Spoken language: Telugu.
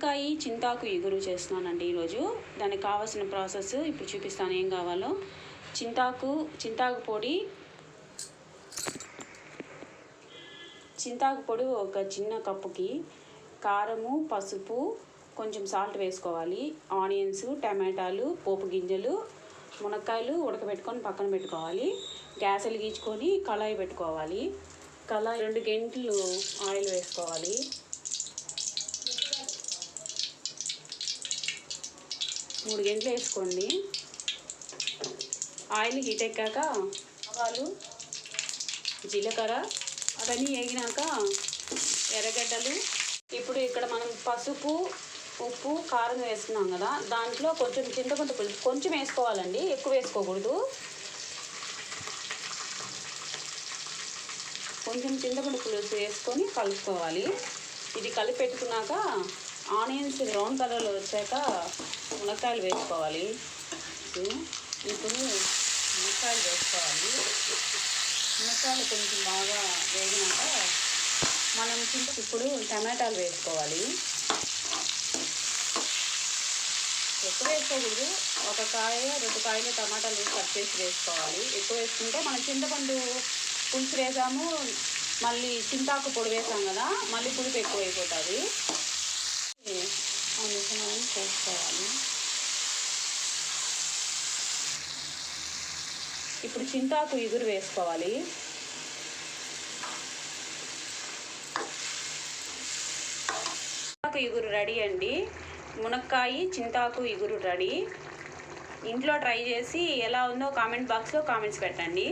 మునక్కాయ చింతాకు ఇగురు చేస్తున్నానండి ఈరోజు. దానికి కావాల్సిన ప్రాసెస్ ఇప్పుడు చూపిస్తాను ఏం కావాలో. చింతాకు పొడి ఒక చిన్న కప్పుకి, కారము, పసుపు, కొంచెం సాల్ట్ వేసుకోవాలి. ఆనియన్స్, టమాటాలు, పోపు గింజలు, మునక్కాయలు ఉడకబెట్టుకొని పక్కన పెట్టుకోవాలి. గ్యాస్ వెలిగించుకొని కళాయి పెట్టుకోవాలి. కళాయి 2 గంటలు ఆయిల్ వేసుకోవాలి. 3 గంటలు వేసుకోండి. ఆయిల్ హీట్ ఎక్కాక ఆవాలు, జీలకర్ర అవన్నీ వేగినాక ఎర్రగడ్డలు. ఇప్పుడు ఇక్కడ మనం పసుపు, ఉప్పు, కారం వేసుకున్నాం కదా, దాంట్లో కొంచెం చింతపండు పులుసు కొంచెం వేసుకోవాలండి, ఎక్కువ వేసుకోకూడదు. కొంచెం చింతపండు పులుసు వేసుకొని కలుపుకోవాలి. ఇది కలిపి పెట్టుకున్నాక ఆనియన్స్ బ్రౌన్ కలర్లో వచ్చాక మునక్కాయలు వేసుకోవాలి. ఇప్పుడు మునక్కాయలు వేసుకోవాలి. మునక్కాయలు కొంచెం బాగా వేగినాక మనం ఇప్పుడు టమాటాలు వేసుకోవాలి. ఎక్కువ వేసుకోకూడదు, 1 కాయ 2 కాయలు టమాటాలు కట్ చేసి వేసుకోవాలి. ఎక్కువ వేసుకుంటే మనం చింతపండు పులుసు వేసాము, మళ్ళీ చింతాకు పొడి వేసాం కదా, మళ్ళీ పులుపు ఎక్కువ అయిపోతుంది. మిశ్రమం చేసుకోవాలి. ఇప్పుడు చింతాకు ఇగురు వేసుకోవాలి. చింతాకు ఇగురు రెడీ అండి. మునక్కాయ చింతాకు ఇగురు రెడీ. ఇంట్లో ట్రై చేసి ఎలా ఉందో కామెంట్ బాక్స్లో కామెంట్స్ పెట్టండి.